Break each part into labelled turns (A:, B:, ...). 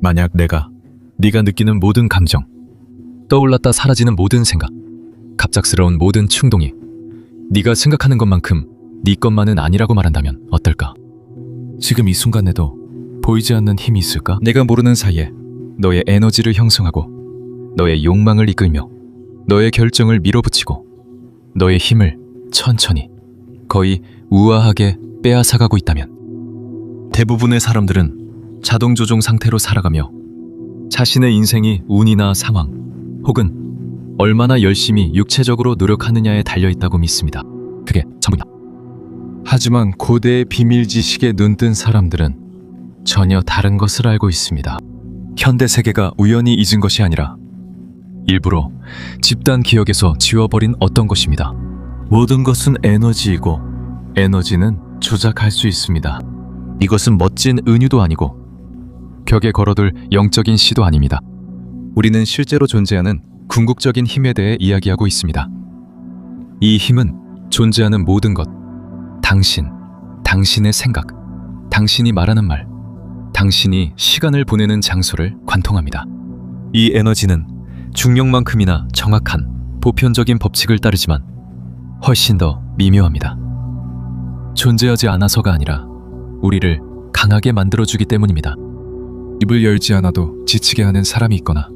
A: 만약 네가 느끼는 모든 감정, 떠올랐다 사라지는 모든 생각, 갑작스러운 모든 충동이 네가 생각하는 것만큼 네 것만은 아니라고 말한다면 어떨까? 지금 이 순간에도 보이지 않는 힘이 있을까? 내가 모르는 사이에 너의 에너지를 형성하고 너의 욕망을 이끌며 너의 결정을 밀어붙이고 너의 힘을 천천히, 거의 우아하게 빼앗아가고 있다면 대부분의 사람들은 자동 조종 상태로 살아가며 자신의 인생이 운이나 상황 혹은 얼마나 열심히 육체적으로 노력하느냐에 달려있다고 믿습니다. 그게 전부입니다. 하지만 고대의 비밀 지식에 눈뜬 사람들은 전혀 다른 것을 알고 있습니다. 현대 세계가 우연히 잊은 것이 아니라 일부러 집단 기억에서 지워버린 어떤 것입니다. 모든 것은 에너지이고 에너지는 조작할 수 있습니다. 이것은 멋진 은유도 아니고 벽에 걸어둘 영적인 시도 아닙니다. 우리는 실제로 존재하는 궁극적인 힘에 대해 이야기하고 있습니다. 이 힘은 존재하는 모든 것, 당신, 당신의 생각, 당신이 말하는 말, 당신이 시간을 보내는 장소를 관통합니다. 이 에너지는 중력만큼이나 정확한 보편적인 법칙을 따르지만 훨씬 더 미묘합니다. 존재하지 않아서가 아니라 우리를 강하게 만들어주기 때문입니다. 입을 열지 않아도 지치게 하는 사람이 있거나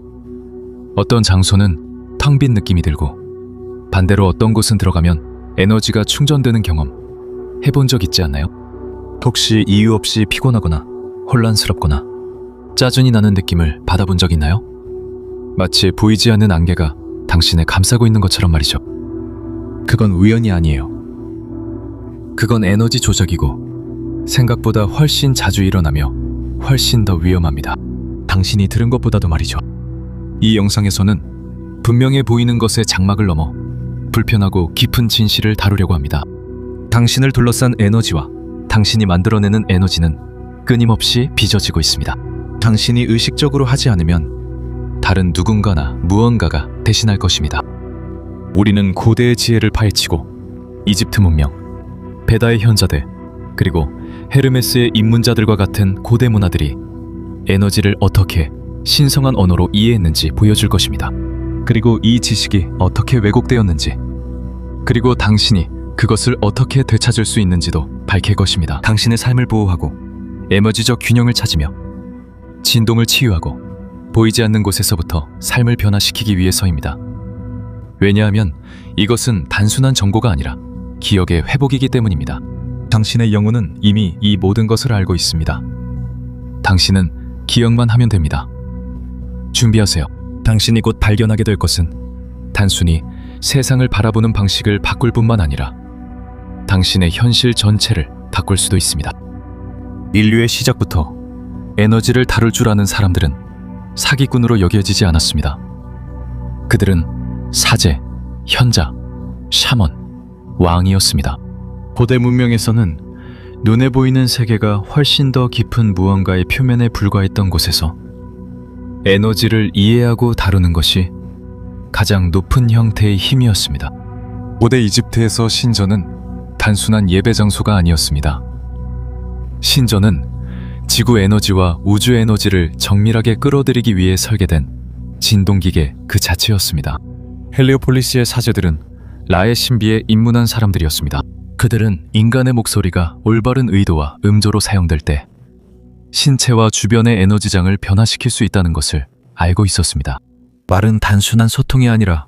A: 어떤 장소는 텅 빈 느낌이 들고 반대로 어떤 곳은 들어가면 에너지가 충전되는 경험 해본 적 있지 않나요? 혹시 이유 없이 피곤하거나 혼란스럽거나 짜증이 나는 느낌을 받아본 적 있나요? 마치 보이지 않는 안개가 당신을 감싸고 있는 것처럼 말이죠. 그건 우연이 아니에요. 그건 에너지 조작이고 생각보다 훨씬 자주 일어나며 훨씬 더 위험합니다. 당신이 들은 것보다도 말이죠. 이 영상에서는 분명해 보이는 것의 장막을 넘어 불편하고 깊은 진실을 다루려고 합니다. 당신을 둘러싼 에너지와 당신이 만들어내는 에너지는 끊임없이 빚어지고 있습니다. 당신이 의식적으로 하지 않으면 다른 누군가나 무언가가 대신할 것입니다. 우리는 고대의 지혜를 파헤치고 이집트 문명, 베다의 현자들, 그리고 헤르메스의 입문자들과 같은 고대 문화들이 에너지를 어떻게 신성한 언어로 이해했는지 보여줄 것입니다. 그리고 이 지식이 어떻게 왜곡되었는지, 그리고 당신이 그것을 어떻게 되찾을 수 있는지도 밝힐 것입니다. 당신의 삶을 보호하고 에너지적 균형을 찾으며 진동을 치유하고 보이지 않는 곳에서부터 삶을 변화시키기 위해서입니다. 왜냐하면 이것은 단순한 정보가 아니라 기억의 회복이기 때문입니다. 당신의 영혼은 이미 이 모든 것을 알고 있습니다. 당신은 기억만 하면 됩니다. 준비하세요. 당신이 곧 발견하게 될 것은 단순히 세상을 바라보는 방식을 바꿀 뿐만 아니라 당신의 현실 전체를 바꿀 수도 있습니다. 인류의 시작부터 에너지를 다룰 줄 아는 사람들은 사기꾼으로 여겨지지 않았습니다. 그들은 사제, 현자, 샤먼, 왕이었습니다. 고대 문명에서는 눈에 보이는 세계가 훨씬 더 깊은 무언가의 표면에 불과했던 곳에서 에너지를 이해하고 다루는 것이 가장 높은 형태의 힘이었습니다. 고대 이집트에서 신전은 단순한 예배 장소가 아니었습니다. 신전은 지구 에너지와 우주 에너지를 정밀하게 끌어들이기 위해 설계된 진동기계 그 자체였습니다. 헬리오폴리스의 사제들은 라의 신비에 입문한 사람들이었습니다. 그들은 인간의 목소리가 올바른 의도와 음조로 사용될 때 신체와 주변의 에너지장을 변화시킬 수 있다는 것을 알고 있었습니다. 말은 단순한 소통이 아니라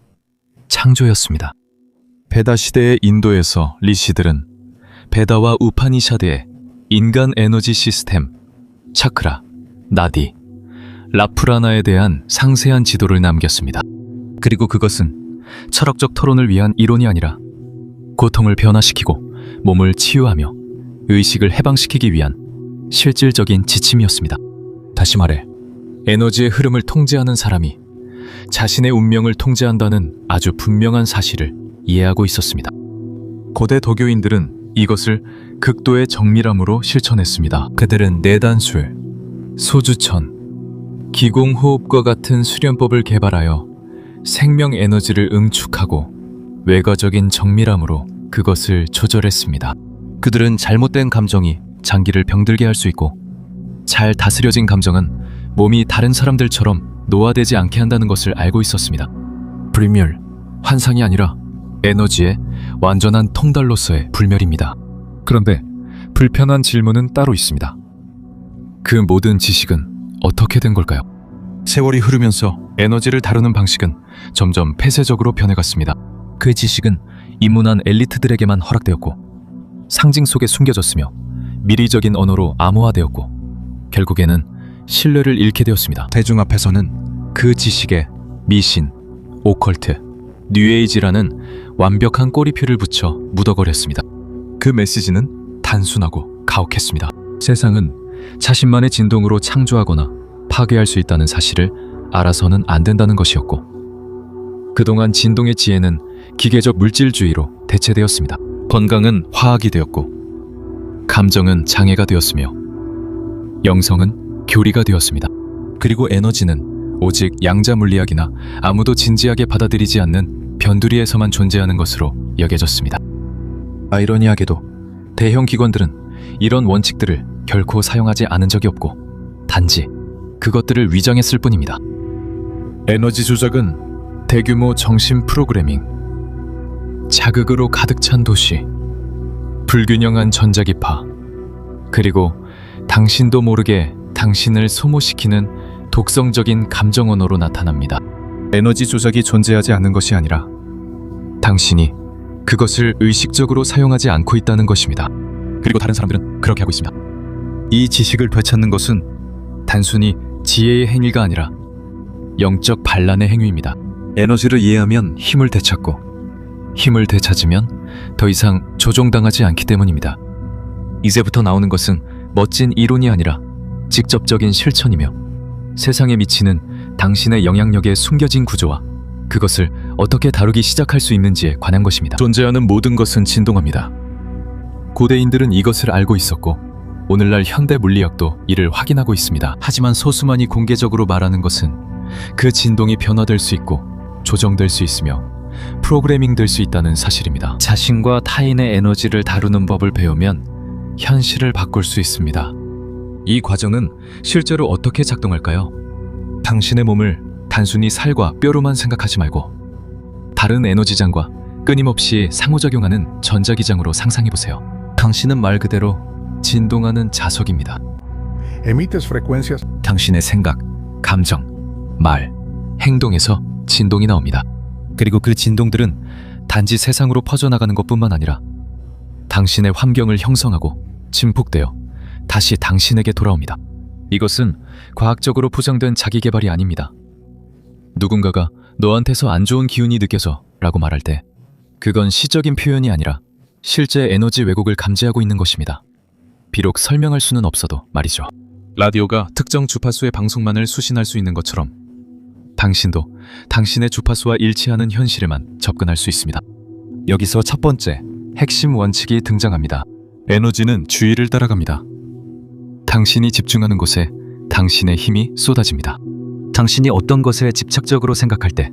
A: 창조였습니다. 베다 시대의 인도에서 리시들은 베다와 우파니샤드의 인간 에너지 시스템, 차크라, 나디, 라프라나에 대한 상세한 지도를 남겼습니다. 그리고 그것은 철학적 토론을 위한 이론이 아니라 고통을 변화시키고 몸을 치유하며 의식을 해방시키기 위한 실질적인 지침이었습니다. 다시 말해, 에너지의 흐름을 통제하는 사람이 자신의 운명을 통제한다는 아주 분명한 사실을 이해하고 있었습니다. 고대 도교인들은 이것을 극도의 정밀함으로 실천했습니다. 그들은 내단술, 소주천, 기공호흡과 같은 수련법을 개발하여 생명 에너지를 응축하고 외과적인 정밀함으로 그것을 조절했습니다. 그들은 잘못된 감정이 장기를 병들게 할 수 있고 잘 다스려진 감정은 몸이 다른 사람들처럼 노화되지 않게 한다는 것을 알고 있었습니다. 불멸, 환상이 아니라 에너지의 완전한 통달로서의 불멸입니다. 그런데 불편한 질문은 따로 있습니다. 그 모든 지식은 어떻게 된 걸까요? 세월이 흐르면서 에너지를 다루는 방식은 점점 폐쇄적으로 변해갔습니다. 그 지식은 입문한 엘리트들에게만 허락되었고 상징 속에 숨겨졌으며 미리적인 언어로 암호화되었고 결국에는 신뢰를 잃게 되었습니다. 대중 앞에서는 그 지식에 미신, 오컬트, 뉴에이지라는 완벽한 꼬리표를 붙여 묻어버렸습니다. 그 메시지는 단순하고 가혹했습니다. 세상은 자신만의 진동으로 창조하거나 파괴할 수 있다는 사실을 알아서는 안 된다는 것이었고 그동안 진동의 지혜는 기계적 물질주의로 대체되었습니다. 건강은 화학이 되었고 감정은 장애가 되었으며 영성은 교리가 되었습니다. 그리고 에너지는 오직 양자 물리학이나 아무도 진지하게 받아들이지 않는 변두리에서만 존재하는 것으로 여겨졌습니다. 아이러니하게도 대형 기관들은 이런 원칙들을 결코 사용하지 않은 적이 없고 단지 그것들을 위장했을 뿐입니다. 에너지 조작은 대규모 정신 프로그래밍, 자극으로 가득 찬 도시, 불균형한 전자기파, 그리고 당신도 모르게 당신을 소모시키는 독성적인 감정 언어로 나타납니다. 에너지 조작이 존재하지 않는 것이 아니라 당신이 그것을 의식적으로 사용하지 않고 있다는 것입니다. 그리고 다른 사람들은 그렇게 하고 있습니다. 이 지식을 되찾는 것은 단순히 지혜의 행위가 아니라 영적 반란의 행위입니다. 에너지를 이해하면 힘을 되찾고 힘을 되찾으면 더 이상 조종당하지 않기 때문입니다. 이제부터 나오는 것은 멋진 이론이 아니라 직접적인 실천이며 세상에 미치는 당신의 영향력의 숨겨진 구조와 그것을 어떻게 다루기 시작할 수 있는지에 관한 것입니다. 존재하는 모든 것은 진동합니다. 고대인들은 이것을 알고 있었고 오늘날 현대 물리학도 이를 확인하고 있습니다. 하지만 소수만이 공개적으로 말하는 것은 그 진동이 변화될 수 있고 조정될 수 있으며 프로그래밍 될 수 있다는 사실입니다. 자신과 타인의 에너지를 다루는 법을 배우면 현실을 바꿀 수 있습니다. 이 과정은 실제로 어떻게 작동할까요? 당신의 몸을 단순히 살과 뼈로만 생각하지 말고 다른 에너지장과 끊임없이 상호작용하는 전자기장으로 상상해보세요. 당신은 말 그대로 진동하는 자석입니다.
B: Emites frecuencias.
A: 당신의 생각, 감정, 말, 행동에서 진동이 나옵니다. 그리고 그 진동들은 단지 세상으로 퍼져나가는 것뿐만 아니라 당신의 환경을 형성하고 증폭되어 다시 당신에게 돌아옵니다. 이것은 과학적으로 포장된 자기개발이 아닙니다. 누군가가 너한테서 안 좋은 기운이 느껴져 라고 말할 때 그건 시적인 표현이 아니라 실제 에너지 왜곡을 감지하고 있는 것입니다. 비록 설명할 수는 없어도 말이죠. 라디오가 특정 주파수의 방송만을 수신할 수 있는 것처럼 당신도 당신의 주파수와 일치하는 현실에만 접근할 수 있습니다. 여기서 첫 번째 핵심 원칙이 등장합니다. 에너지는 주의를 따라갑니다. 당신이 집중하는 곳에 당신의 힘이 쏟아집니다. 당신이 어떤 것에 집착적으로 생각할 때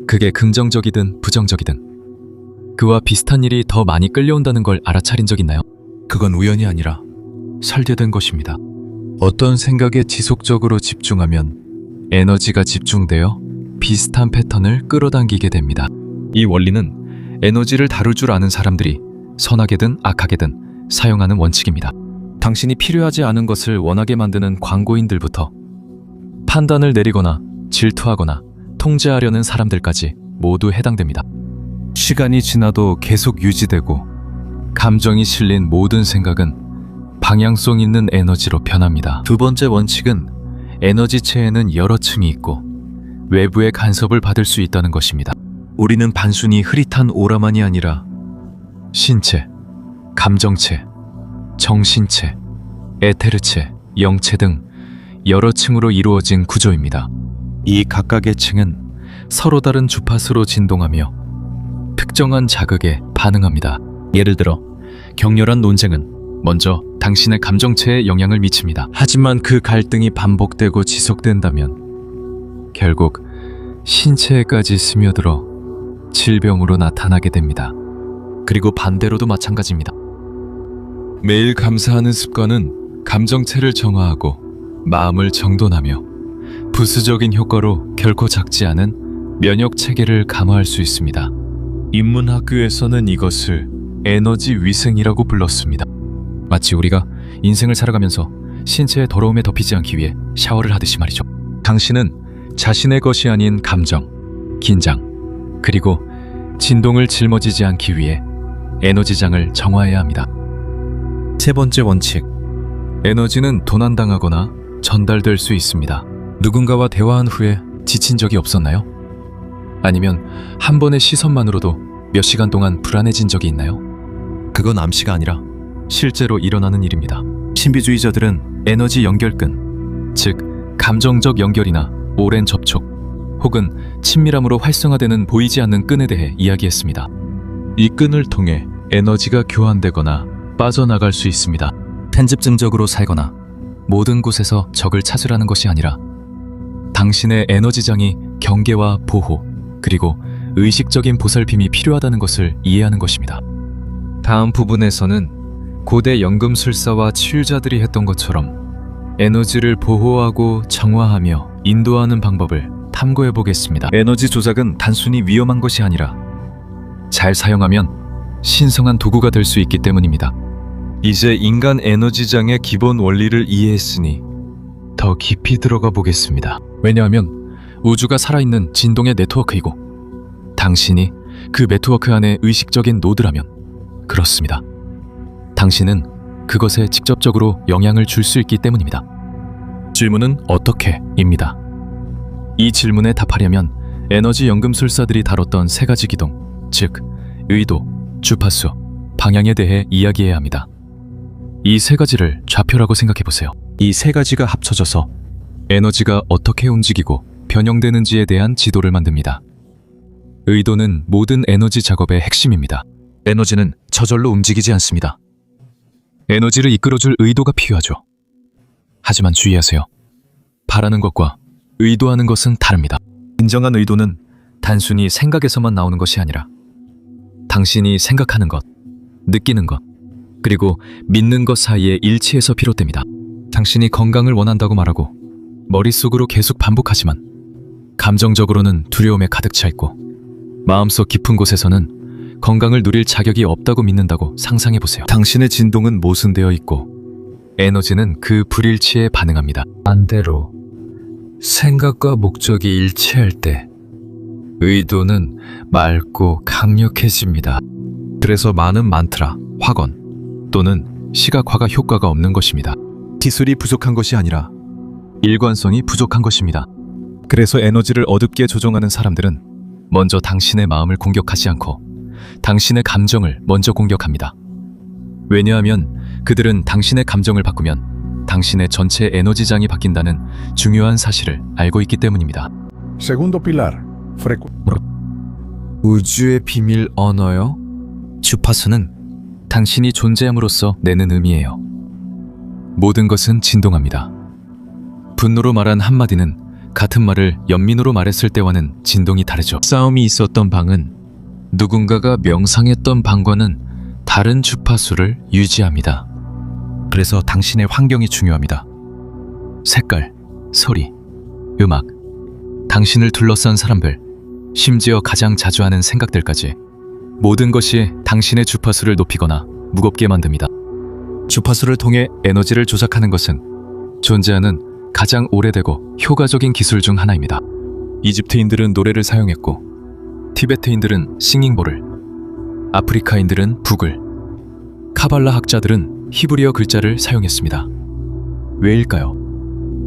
A: 그게 긍정적이든 부정적이든 그와 비슷한 일이 더 많이 끌려온다는 걸 알아차린 적 있나요? 그건 우연이 아니라 설계된 것입니다. 어떤 생각에 지속적으로 집중하면 에너지가 집중되어 비슷한 패턴을 끌어당기게 됩니다. 이 원리는 에너지를 다룰 줄 아는 사람들이 선하게든 악하게든 사용하는 원칙입니다. 당신이 필요하지 않은 것을 원하게 만드는 광고인들부터 판단을 내리거나 질투하거나 통제하려는 사람들까지 모두 해당됩니다. 시간이 지나도 계속 유지되고 감정이 실린 모든 생각은 방향성 있는 에너지로 변합니다. 두 번째 원칙은 에너지체에는 여러 층이 있고 외부의 간섭을 받을 수 있다는 것입니다. 우리는 단순히 흐릿한 오라만이 아니라 신체, 감정체, 정신체, 에테르체, 영체 등 여러 층으로 이루어진 구조입니다. 이 각각의 층은 서로 다른 주파수로 진동하며 특정한 자극에 반응합니다. 예를 들어 격렬한 논쟁은 먼저 당신의 감정체에 영향을 미칩니다. 하지만 그 갈등이 반복되고 지속된다면 결국 신체에까지 스며들어 질병으로 나타나게 됩니다. 그리고 반대로도 마찬가지입니다. 매일 감사하는 습관은 감정체를 정화하고 마음을 정돈하며 부수적인 효과로 결코 작지 않은 면역 체계를 강화할 수 있습니다. 인문학교에서는 이것을 에너지 위생이라고 불렀습니다. 마치 우리가 인생을 살아가면서 신체의 더러움에 덮이지 않기 위해 샤워를 하듯이 말이죠. 당신은 자신의 것이 아닌 감정, 긴장, 그리고 진동을 짊어지지 않기 위해 에너지장을 정화해야 합니다. 세 번째 원칙. 에너지는 도난당하거나 전달될 수 있습니다. 누군가와 대화한 후에 지친 적이 없었나요? 아니면 한 번의 시선만으로도 몇 시간 동안 불안해진 적이 있나요? 그건 암시가 아니라 실제로 일어나는 일입니다. 신비주의자들은 에너지 연결끈, 즉 감정적 연결이나 오랜 접촉 혹은 친밀함으로 활성화되는 보이지 않는 끈에 대해 이야기했습니다. 이 끈을 통해 에너지가 교환되거나 빠져나갈 수 있습니다. 편집증적으로 살거나 모든 곳에서 적을 찾으라는 것이 아니라 당신의 에너지장이 경계와 보호 그리고 의식적인 보살핌이 필요하다는 것을 이해하는 것입니다. 다음 부분에서는 고대 연금술사와 치유자들이 했던 것처럼 에너지를 보호하고 정화하며 인도하는 방법을 탐구해 보겠습니다. 에너지 조작은 단순히 위험한 것이 아니라 잘 사용하면 신성한 도구가 될 수 있기 때문입니다. 이제 인간 에너지장의 기본 원리를 이해했으니 더 깊이 들어가 보겠습니다. 왜냐하면 우주가 살아있는 진동의 네트워크이고 당신이 그 네트워크 안에 의식적인 노드라면 그렇습니다. 당신은 그것에 직접적으로 영향을 줄 수 있기 때문입니다. 질문은 어떻게? 입니다. 이 질문에 답하려면 에너지 연금술사들이 다뤘던 세 가지 기동, 즉 의도, 주파수, 방향에 대해 이야기해야 합니다. 이 세 가지를 좌표라고 생각해 보세요. 이 세 가지가 합쳐져서 에너지가 어떻게 움직이고 변형되는지에 대한 지도를 만듭니다. 의도는 모든 에너지 작업의 핵심입니다. 에너지는 저절로 움직이지 않습니다. 에너지를 이끌어줄 의도가 필요하죠. 하지만 주의하세요. 바라는 것과 의도하는 것은 다릅니다. 진정한 의도는 단순히 생각에서만 나오는 것이 아니라 당신이 생각하는 것, 느끼는 것, 그리고 믿는 것 사이의 일치에서 비롯됩니다. 당신이 건강을 원한다고 말하고 머릿속으로 계속 반복하지만 감정적으로는 두려움에 가득 차 있고 마음속 깊은 곳에서는 건강을 누릴 자격이 없다고 믿는다고 상상해 보세요. 당신의 진동은 모순되어 있고 에너지는 그 불일치에 반응합니다. 반대로 생각과 목적이 일치할 때 의도는 맑고 강력해집니다. 그래서 많은 만트라, 확언 또는 시각화가 효과가 없는 것입니다. 기술이 부족한 것이 아니라 일관성이 부족한 것입니다. 그래서 에너지를 어둡게 조종하는 사람들은 먼저 당신의 마음을 공격하지 않고 당신의 감정을 먼저 공격합니다. 왜냐하면 그들은 당신의 감정을 바꾸면 당신의 전체 에너지장이 바뀐다는 중요한 사실을 알고 있기 때문입니다.
B: Segundo pilar,
A: 우주의 비밀 언어요? 주파수는 당신이 존재함으로써 내는 의미예요. 모든 것은 진동합니다. 분노로 말한 한마디는 같은 말을 연민으로 말했을 때와는 진동이 다르죠. 싸움이 있었던 방은 누군가가 명상했던 방과는 다른 주파수를 유지합니다. 그래서 당신의 환경이 중요합니다. 색깔, 소리, 음악, 당신을 둘러싼 사람들, 심지어 가장 자주 하는 생각들까지 모든 것이 당신의 주파수를 높이거나 무겁게 만듭니다. 주파수를 통해 에너지를 조작하는 것은 존재하는 가장 오래되고 효과적인 기술 중 하나입니다. 이집트인들은 노래를 사용했고 티베트인들은 싱잉볼을, 아프리카인들은 북을, 카발라 학자들은 히브리어 글자를 사용했습니다. 왜일까요?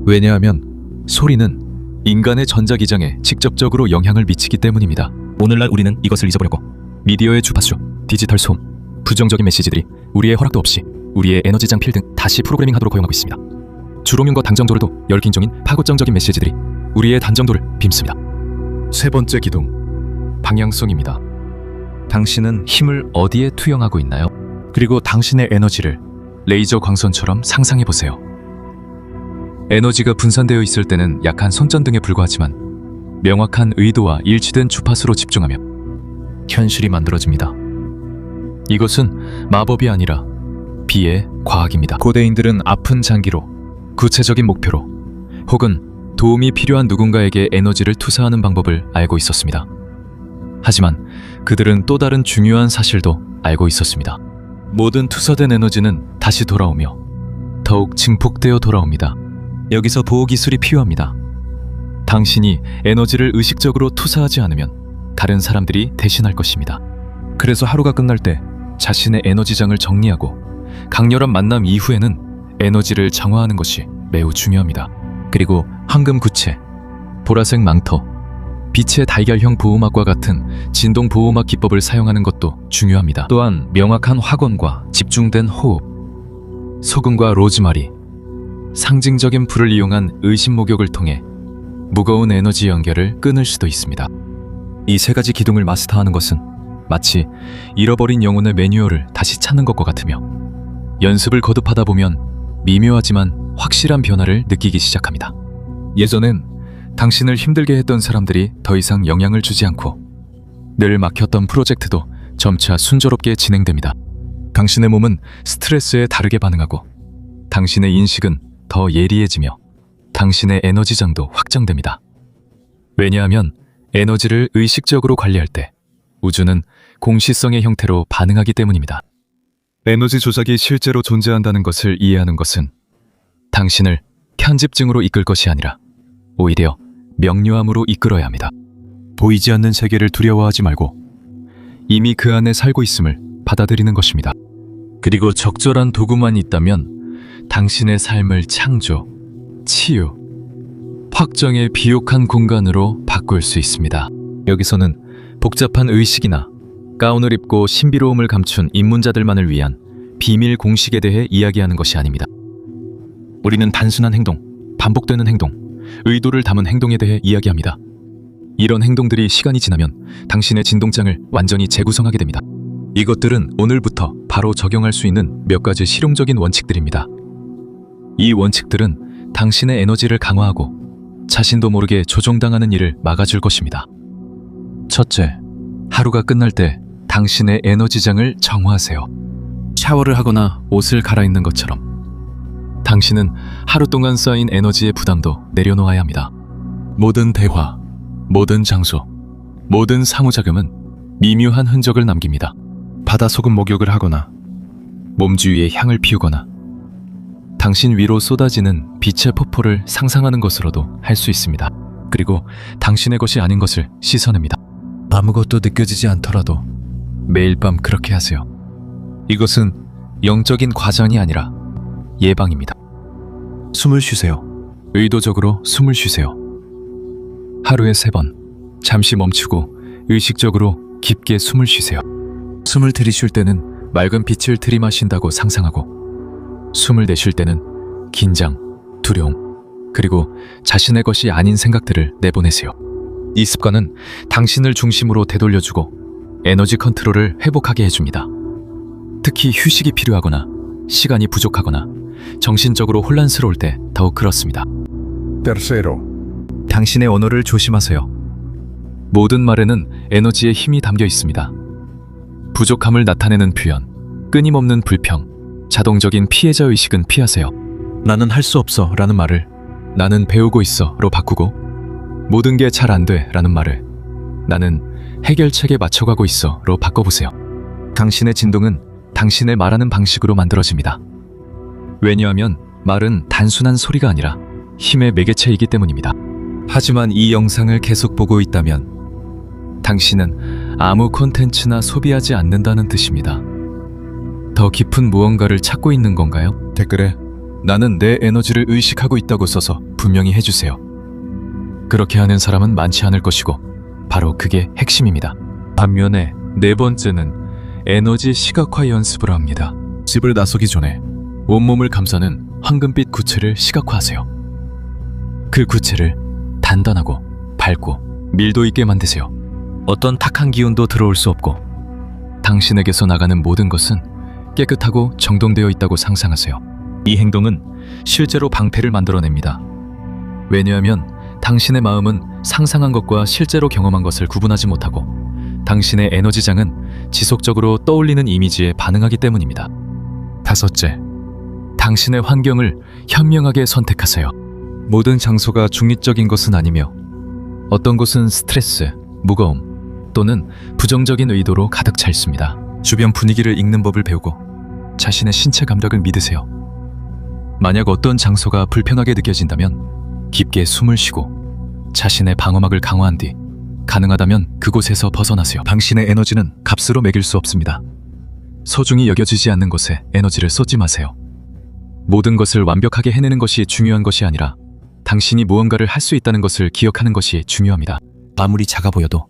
A: 왜냐하면 소리는 인간의 전자기장에 직접적으로 영향을 미치기 때문입니다. 오늘날 우리는 이것을 잊어버렸고 미디어의 주파수, 디지털 소음, 부정적인 메시지들이 우리의 허락도 없이 우리의 에너지장 필 등 다시 프로그래밍하도록 허용하고 있습니다. 주로민과 당정조를도 열긴종인 파고정적인 메시지들이 우리의 단정도를 빔습니다. 세 번째 기둥, 방향성입니다. 당신은 힘을 어디에 투영하고 있나요? 그리고 당신의 에너지를 레이저 광선처럼 상상해 보세요. 에너지가 분산되어 있을 때는 약한 손전등에 불과하지만 명확한 의도와 일치된 주파수로 집중하며 현실이 만들어집니다. 이것은 마법이 아니라 비의 과학입니다. 고대인들은 아픈 장기로 구체적인 목표로 혹은 도움이 필요한 누군가에게 에너지를 투사하는 방법을 알고 있었습니다. 하지만 그들은 또 다른 중요한 사실도 알고 있었습니다. 모든 투사된 에너지는 다시 돌아오며 더욱 증폭되어 돌아옵니다. 여기서 보호기술이 필요합니다. 당신이 에너지를 의식적으로 투사하지 않으면 다른 사람들이 대신할 것입니다. 그래서 하루가 끝날 때 자신의 에너지장을 정리하고 강렬한 만남 이후에는 에너지를 정화하는 것이 매우 중요합니다. 그리고 황금 구체, 보라색 망토, 빛의 달걀형 보호막과 같은 진동 보호막 기법을 사용하는 것도 중요합니다. 또한 명확한 확언과 집중된 호흡, 소금과 로즈마리, 상징적인 불을 이용한 의심 목욕을 통해 무거운 에너지 연결을 끊을 수도 있습니다. 이 세 가지 기둥을 마스터하는 것은 마치 잃어버린 영혼의 매뉴얼을 다시 찾는 것과 같으며 연습을 거듭하다 보면 미묘하지만 확실한 변화를 느끼기 시작합니다. 예전엔 당신을 힘들게 했던 사람들이 더 이상 영향을 주지 않고 늘 막혔던 프로젝트도 점차 순조롭게 진행됩니다. 당신의 몸은 스트레스에 다르게 반응하고 당신의 인식은 더 예리해지며 당신의 에너지장도 확장됩니다. 왜냐하면 에너지를 의식적으로 관리할 때 우주는 공시성의 형태로 반응하기 때문입니다. 에너지 조작이 실제로 존재한다는 것을 이해하는 것은 당신을 편집증으로 이끌 것이 아니라 오히려 명료함으로 이끌어야 합니다. 보이지 않는 세계를 두려워하지 말고 이미 그 안에 살고 있음을 받아들이는 것입니다. 그리고 적절한 도구만 있다면 당신의 삶을 창조, 치유, 확정의 비옥한 공간으로 바꿀 수 있습니다. 여기서는 복잡한 의식이나 가운을 입고 신비로움을 감춘 입문자들만을 위한 비밀 공식에 대해 이야기하는 것이 아닙니다. 우리는 단순한 행동, 반복되는 행동, 의도를 담은 행동에 대해 이야기합니다. 이런 행동들이 시간이 지나면 당신의 진동장을 완전히 재구성하게 됩니다. 이것들은 오늘부터 바로 적용할 수 있는 몇 가지 실용적인 원칙들입니다. 이 원칙들은 당신의 에너지를 강화하고 자신도 모르게 조종당하는 일을 막아줄 것입니다. 첫째, 하루가 끝날 때 당신의 에너지장을 정화하세요. 샤워를 하거나 옷을 갈아입는 것처럼 당신은 하루 동안 쌓인 에너지의 부담도 내려놓아야 합니다. 모든 대화, 모든 장소, 모든 상호작용은 미묘한 흔적을 남깁니다. 바다 소금 목욕을 하거나 몸 주위에 향을 피우거나 당신 위로 쏟아지는 빛의 폭포를 상상하는 것으로도 할 수 있습니다. 그리고 당신의 것이 아닌 것을 씻어냅니다. 아무것도 느껴지지 않더라도 매일 밤 그렇게 하세요. 이것은 영적인 과정이 아니라 예방입니다. 숨을 쉬세요. 의도적으로 숨을 쉬세요. 하루에 3번 잠시 멈추고 의식적으로 깊게 숨을 쉬세요. 숨을 들이쉴 때는 맑은 빛을 들이마신다고 상상하고 숨을 내쉴 때는 긴장, 두려움, 그리고 자신의 것이 아닌 생각들을 내보내세요. 이 습관은 당신을 중심으로 되돌려주고 에너지 컨트롤을 회복하게 해줍니다. 특히 휴식이 필요하거나 시간이 부족하거나 정신적으로 혼란스러울 때 더욱 그렇습니다.
B: Tercero,
A: 당신의 언어를 조심하세요. 모든 말에는 에너지의 힘이 담겨 있습니다. 부족함을 나타내는 표현, 끊임없는 불평, 자동적인 피해자 의식은 피하세요. 나는 할 수 없어 라는 말을 나는 배우고 있어 로 바꾸고 모든 게 잘 안 돼 라는 말을 나는 해결책에 맞춰가고 있어 로 바꿔보세요. 당신의 진동은 당신의 말하는 방식으로 만들어집니다. 왜냐하면 말은 단순한 소리가 아니라 힘의 매개체이기 때문입니다. 하지만 이 영상을 계속 보고 있다면 당신은 아무 콘텐츠나 소비하지 않는다는 뜻입니다. 더 깊은 무언가를 찾고 있는 건가요? 댓글에 나는 내 에너지를 의식하고 있다고 써서 분명히 해주세요. 그렇게 하는 사람은 많지 않을 것이고 바로 그게 핵심입니다. 반면에 4번째는 에너지 시각화 연습을 합니다. 집을 나서기 전에 온몸을 감싸는 황금빛 구체를 시각화하세요. 그 구체를 단단하고 밝고 밀도 있게 만드세요. 어떤 탁한 기운도 들어올 수 없고 당신에게서 나가는 모든 것은 깨끗하고 정돈되어 있다고 상상하세요. 이 행동은 실제로 방패를 만들어냅니다. 왜냐하면 당신의 마음은 상상한 것과 실제로 경험한 것을 구분하지 못하고 당신의 에너지장은 지속적으로 떠올리는 이미지에 반응하기 때문입니다. 5째, 당신의 환경을 현명하게 선택하세요. 모든 장소가 중립적인 것은 아니며 어떤 곳은 스트레스, 무거움 또는 부정적인 의도로 가득 차 있습니다. 주변 분위기를 읽는 법을 배우고 자신의 신체 감각을 믿으세요. 만약 어떤 장소가 불편하게 느껴진다면 깊게 숨을 쉬고 자신의 방어막을 강화한 뒤 가능하다면 그곳에서 벗어나세요. 당신의 에너지는 값으로 매길 수 없습니다. 소중히 여겨지지 않는 곳에 에너지를 쏟지 마세요. 모든 것을 완벽하게 해내는 것이 중요한 것이 아니라 당신이 무언가를 할 수 있다는 것을 기억하는 것이 중요합니다. 아무리 작아 보여도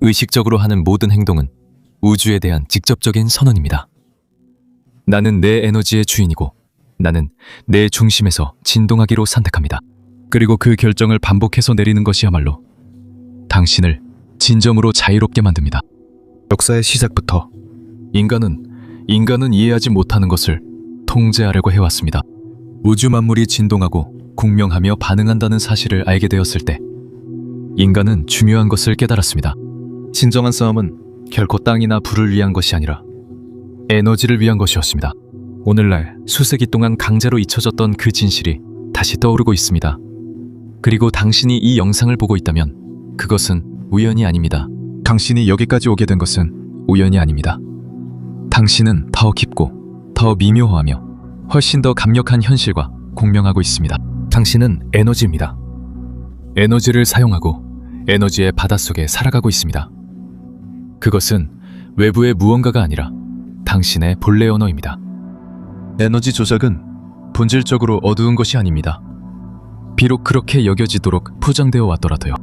A: 의식적으로 하는 모든 행동은 우주에 대한 직접적인 선언입니다. 나는 내 에너지의 주인이고 나는 내 중심에서 진동하기로 선택합니다. 그리고 그 결정을 반복해서 내리는 것이야말로 당신을 진정으로 자유롭게 만듭니다. 역사의 시작부터 인간은 이해하지 못하는 것을 통제하려고 해왔습니다. 우주 만물이 진동하고 공명하며 반응한다는 사실을 알게 되었을 때 인간은 중요한 것을 깨달았습니다. 진정한 싸움은 결코 땅이나 불을 위한 것이 아니라 에너지를 위한 것이었습니다. 오늘날 수세기 동안 강제로 잊혀졌던 그 진실이 다시 떠오르고 있습니다. 그리고 당신이 이 영상을 보고 있다면 그것은 우연이 아닙니다. 당신이 여기까지 오게 된 것은 우연이 아닙니다. 당신은 더 깊고 더 미묘하며 훨씬 더 강력한 현실과 공명하고 있습니다. 당신은 에너지입니다. 에너지를 사용하고 에너지의 바닷속에 살아가고 있습니다. 그것은 외부의 무언가가 아니라 당신의 본래 언어입니다. 에너지 조작은 본질적으로 어두운 것이 아닙니다. 비록 그렇게 여겨지도록 포장되어 왔더라도요.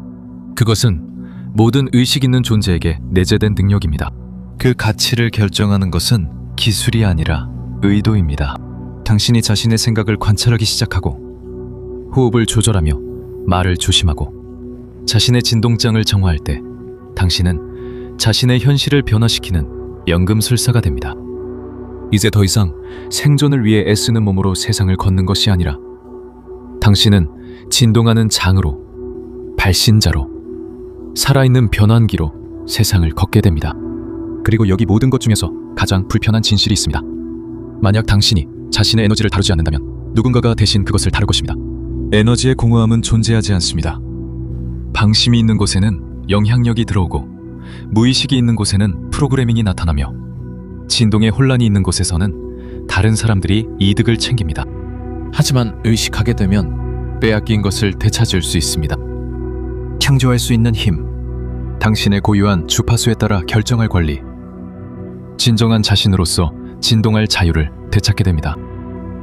A: 그것은 모든 의식 있는 존재에게 내재된 능력입니다. 그 가치를 결정하는 것은 기술이 아니라 의도입니다. 당신이 자신의 생각을 관찰하기 시작하고 호흡을 조절하며 말을 조심하고 자신의 진동장을 정화할 때 당신은 자신의 현실을 변화시키는 연금술사가 됩니다. 이제 더 이상 생존을 위해 애쓰는 몸으로 세상을 걷는 것이 아니라 당신은 진동하는 장으로, 발신자로, 살아있는 변환기로 세상을 걷게 됩니다. 그리고 여기 모든 것 중에서 가장 불편한 진실이 있습니다. 만약 당신이 자신의 에너지를 다루지 않는다면 누군가가 대신 그것을 다룰 것입니다. 에너지의 공허함은 존재하지 않습니다. 방심이 있는 곳에는 영향력이 들어오고 무의식이 있는 곳에는 프로그래밍이 나타나며 진동의 혼란이 있는 곳에서는 다른 사람들이 이득을 챙깁니다. 하지만 의식하게 되면 빼앗긴 것을 되찾을 수 있습니다. 창조할 수 있는 힘, 당신의 고유한 주파수에 따라 결정할 권리, 진정한 자신으로서 진동할 자유를 되찾게 됩니다.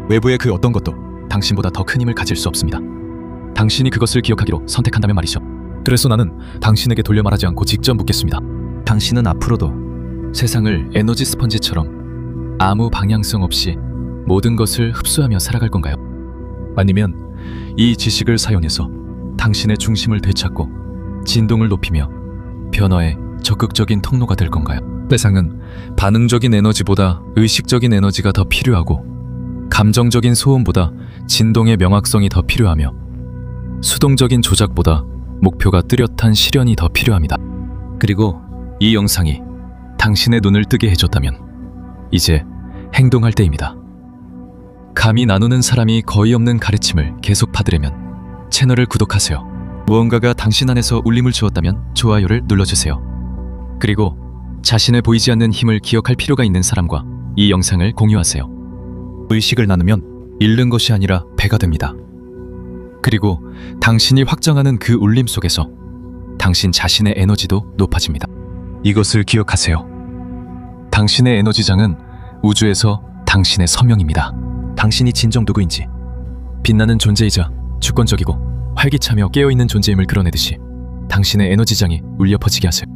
A: 외부의 그 어떤 것도 당신보다 더 큰 힘을 가질 수 없습니다. 당신이 그것을 기억하기로 선택한다면 말이죠. 그래서 나는 당신에게 돌려 말하지 않고 직접 묻겠습니다. 당신은 앞으로도 세상을 에너지 스펀지처럼 아무 방향성 없이 모든 것을 흡수하며 살아갈 건가요? 아니면 이 지식을 사용해서 당신의 중심을 되찾고 진동을 높이며 변화의 적극적인 통로가 될 건가요? 세상은 반응적인 에너지보다 의식적인 에너지가 더 필요하고 감정적인 소음보다 진동의 명확성이 더 필요하며 수동적인 조작보다 목표가 뚜렷한 실현이 더 필요합니다. 그리고 이 영상이 당신의 눈을 뜨게 해줬다면 이제 행동할 때입니다. 감히 나누는 사람이 거의 없는 가르침을 계속 받으려면 채널을 구독하세요. 무언가가 당신 안에서 울림을 주었다면 좋아요를 눌러주세요. 그리고 자신의 보이지 않는 힘을 기억할 필요가 있는 사람과 이 영상을 공유하세요. 의식을 나누면 잃는 것이 아니라 배가 됩니다. 그리고 당신이 확장하는 그 울림 속에서 당신 자신의 에너지도 높아집니다. 이것을 기억하세요. 당신의 에너지장은 우주에서 당신의 서명입니다. 당신이 진정 누구인지, 빛나는 존재이자 주권적이고 활기차며 깨어있는 존재임을 그려내듯이 당신의 에너지장이 울려 퍼지게 하세요.